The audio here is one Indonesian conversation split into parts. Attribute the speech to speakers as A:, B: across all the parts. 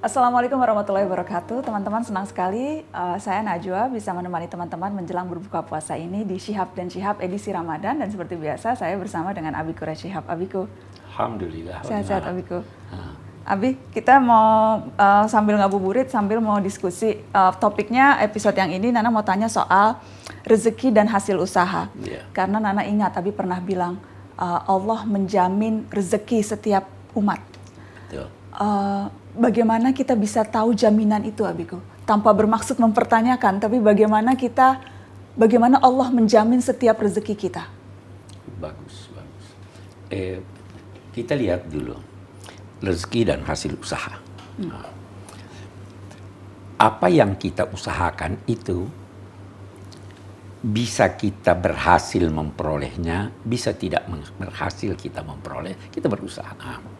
A: Assalamualaikum warahmatullahi wabarakatuh. Teman-teman, senang sekali saya Najwa bisa menemani teman-teman menjelang berbuka puasa ini di Syihab dan Syihab edisi Ramadan. Dan seperti biasa saya bersama dengan Abi Quraish Syihab. Abiku.
B: Alhamdulillah.
A: Sehat-sehat Abiku. Abi, kita mau sambil ngabuburit, sambil mau diskusi. Topiknya episode yang ini Nana mau tanya soal rezeki dan hasil usaha. Karena Nana ingat Abi pernah bilang Allah menjamin rezeki setiap umat.
B: Betul.
A: Bagaimana kita bisa tahu jaminan itu, Abiku? Tanpa bermaksud mempertanyakan, tapi bagaimana Allah menjamin setiap rezeki kita?
B: Bagus. Kita lihat dulu rezeki dan hasil usaha. Apa yang kita usahakan itu bisa kita berhasil memperolehnya, bisa tidak berhasil kita memperoleh, kita berusaha.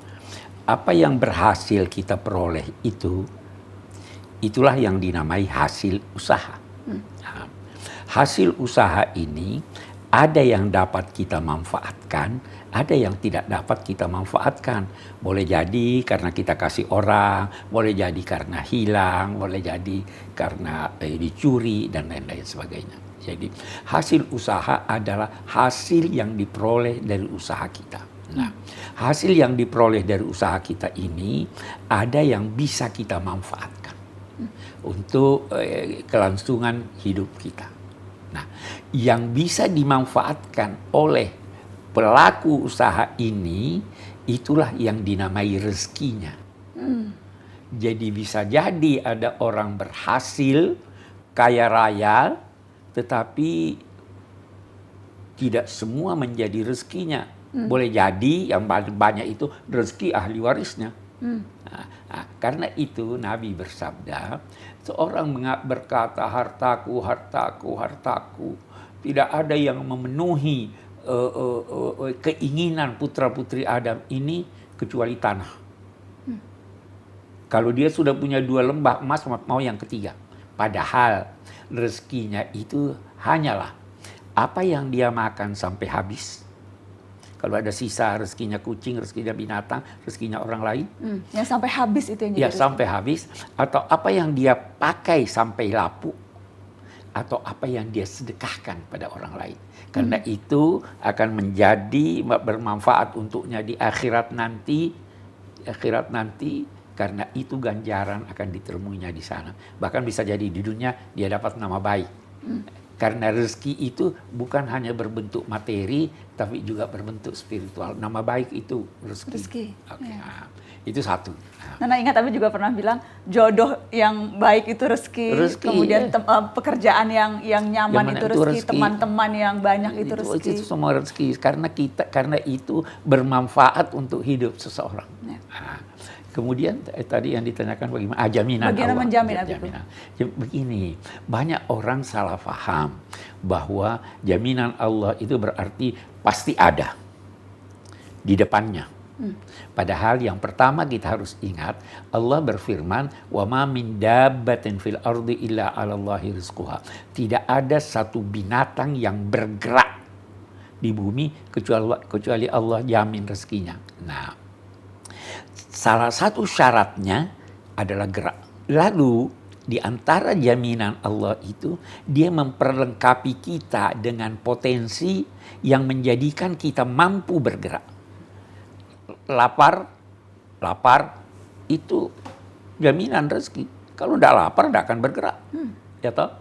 B: Apa yang berhasil kita peroleh itulah yang dinamai hasil usaha. Hasil usaha ini ada yang dapat kita manfaatkan, ada yang tidak dapat kita manfaatkan. Boleh jadi karena kita kasih orang, boleh jadi karena hilang, boleh jadi karena dicuri dan lain-lain sebagainya. Jadi hasil usaha adalah hasil yang diperoleh dari usaha kita. Nah, hasil yang diperoleh dari usaha kita ini ada yang bisa kita manfaatkan untuk kelangsungan hidup kita. Nah, yang bisa dimanfaatkan oleh pelaku usaha ini itulah yang dinamai rezekinya. Jadi bisa jadi ada orang berhasil kaya raya, tetapi tidak semua menjadi rezekinya. Boleh jadi yang banyak itu rezeki ahli warisnya. Karena itu Nabi bersabda, seorang berkata hartaku. Tidak ada yang memenuhi keinginan putra-putri Adam ini kecuali tanah. Kalau dia sudah punya 2 lembah emas, mau yang ketiga. Padahal rezekinya itu hanyalah apa yang dia makan sampai habis. Kalau ada sisa rezekinya kucing, rezekinya binatang, rezekinya orang lain.
A: Yang sampai habis itu yang jadi rezeki.
B: Sampai habis. Atau apa yang dia pakai sampai lapuk. Atau apa yang dia sedekahkan pada orang lain. Karena itu akan menjadi bermanfaat untuknya di akhirat nanti. Karena itu ganjaran akan ditemuinya di sana. Bahkan bisa jadi di dunia dia dapat nama baik. Karena rezeki itu bukan hanya berbentuk materi, tapi juga berbentuk spiritual. Nama baik itu rezeki. Okay. Ya. Itu satu.
A: Nana ingat tapi juga pernah bilang jodoh yang baik itu rezeki. Kemudian pekerjaan yang nyaman itu rezeki. Teman-teman yang banyak itu rezeki.
B: Itu semua rezeki. Karena itu bermanfaat untuk hidup seseorang. Ya. Kemudian tadi yang ditanyakan bagaimana jaminan
A: Allah. Menjamin
B: jaminan. Begini, banyak orang salah paham bahwa jaminan Allah itu berarti pasti ada di depannya. Padahal yang pertama kita harus ingat Allah berfirman, "Wa ma min dabbatin fil ardi illa 'alallahi rizquha." Tidak ada satu binatang yang bergerak di bumi kecuali Allah jamin rezekinya. Nah, salah satu syaratnya adalah gerak. Lalu di antara jaminan Allah itu dia memperlengkapi kita dengan potensi yang menjadikan kita mampu bergerak. Lapar itu jaminan rezeki. Kalau tidak lapar tidak akan bergerak. Ya toh?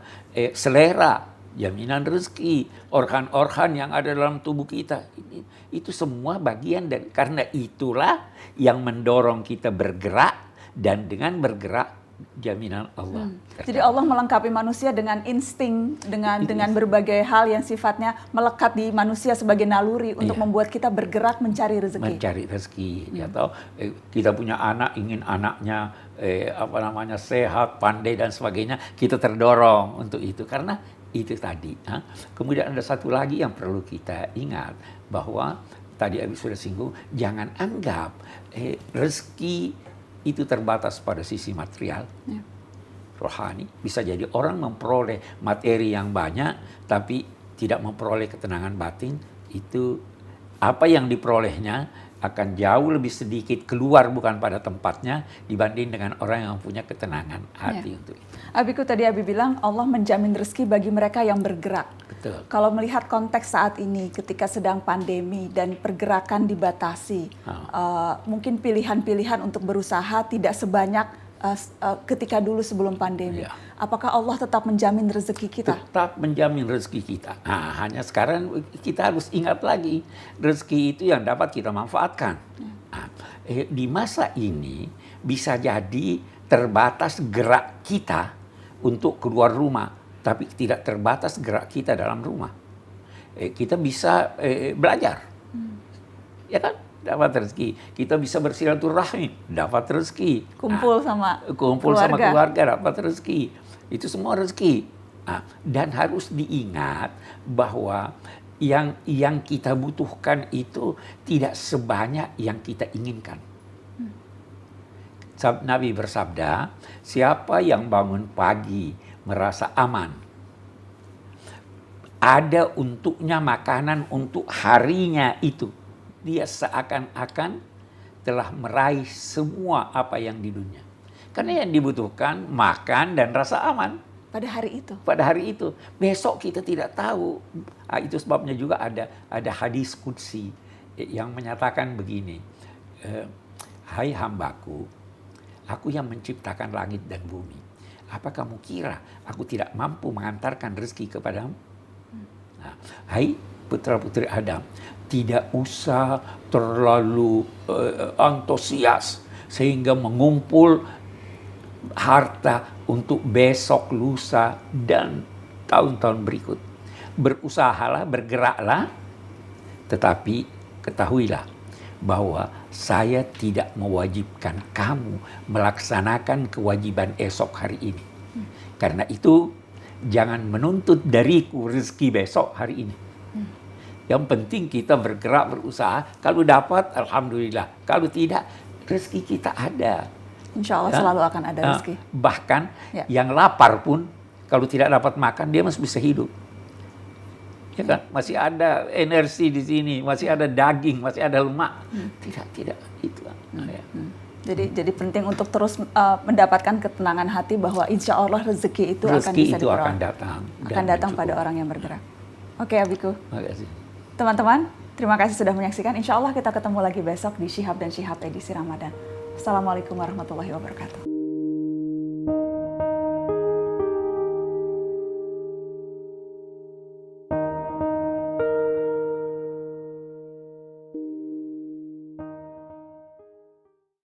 B: Selera jaminan rezeki, organ-organ yang ada dalam tubuh kita itu semua bagian dan karena itulah yang mendorong kita bergerak dan dengan bergerak jaminan Allah.
A: Jadi Allah melengkapi manusia dengan insting, dengan berbagai hal yang sifatnya melekat di manusia sebagai naluri untuk membuat kita bergerak mencari rezeki.
B: Mencari rezeki, ya toh. Kita punya anak, ingin anaknya sehat, pandai dan sebagainya, kita terdorong untuk itu karena itu tadi. Kemudian ada satu lagi yang perlu kita ingat bahwa tadi Abi sudah singgung, jangan anggap rezeki itu terbatas pada sisi material, rohani. Bisa jadi orang memperoleh materi yang banyak, tapi tidak memperoleh ketenangan batin. Itu apa yang diperolehnya akan jauh lebih sedikit keluar bukan pada tempatnya dibanding dengan orang yang punya ketenangan hati untuk itu.
A: Abiku, tadi Abi bilang Allah menjamin rezeki bagi mereka yang bergerak.
B: Betul.
A: Kalau melihat konteks saat ini ketika sedang pandemi dan pergerakan dibatasi, mungkin pilihan-pilihan untuk berusaha tidak sebanyak ketika dulu sebelum pandemi.
B: Ya.
A: Apakah Allah tetap menjamin rezeki kita?
B: Tetap menjamin rezeki kita. Nah, hanya sekarang kita harus ingat lagi, rezeki itu yang dapat kita manfaatkan. Nah, di masa ini bisa jadi terbatas gerak kita untuk keluar rumah, tapi tidak terbatas gerak kita dalam rumah. Kita bisa belajar, ya kan? Dapat rezeki. Kita bisa bersilaturahmi, dapat rezeki.
A: Kumpul sama
B: keluarga, dapat rezeki. Itu semua rezeki. Nah, dan harus diingat bahwa yang kita butuhkan itu tidak sebanyak yang kita inginkan. Nabi bersabda, siapa yang bangun pagi merasa aman, ada untuknya makanan untuk harinya itu, dia seakan-akan telah meraih semua apa yang di dunia. Karena yang dibutuhkan makan dan rasa aman.
A: Pada hari itu.
B: Pada hari itu. Besok kita tidak tahu. Nah, itu sebabnya juga ada hadis qudsi yang menyatakan begini. Hai hambaku, aku yang menciptakan langit dan bumi. Apa kamu kira aku tidak mampu mengantarkan rezeki kepadamu? Nah, hai putra-putri Adam, tidak usah terlalu antusias sehingga mengumpul harta untuk besok, lusa, dan tahun-tahun berikut. Berusahalah, bergeraklah, tetapi ketahuilah bahwa saya tidak mewajibkan kamu melaksanakan kewajiban esok hari ini. Karena itu, jangan menuntut dariku rezeki besok hari ini. Yang penting kita bergerak, berusaha. Kalau dapat, alhamdulillah. Kalau tidak, rezeki kita ada.
A: Insya Allah selalu akan ada rezeki.
B: Bahkan yang lapar pun, kalau tidak dapat makan, dia masih bisa hidup. Ya kan? Masih ada energi di sini, masih ada daging, masih ada lemak. Tidak. Itu.
A: Jadi penting untuk terus mendapatkan ketenangan hati bahwa insya Allah rezeki itu akan bisa diperoleh.
B: akan datang.
A: Akan datang pada orang yang bergerak. Oke, Abiku.
B: Terima kasih.
A: Teman-teman, terima kasih sudah menyaksikan. Insya Allah kita ketemu lagi besok di Syihab dan Syihab edisi Ramadan. Assalamualaikum warahmatullahi wabarakatuh.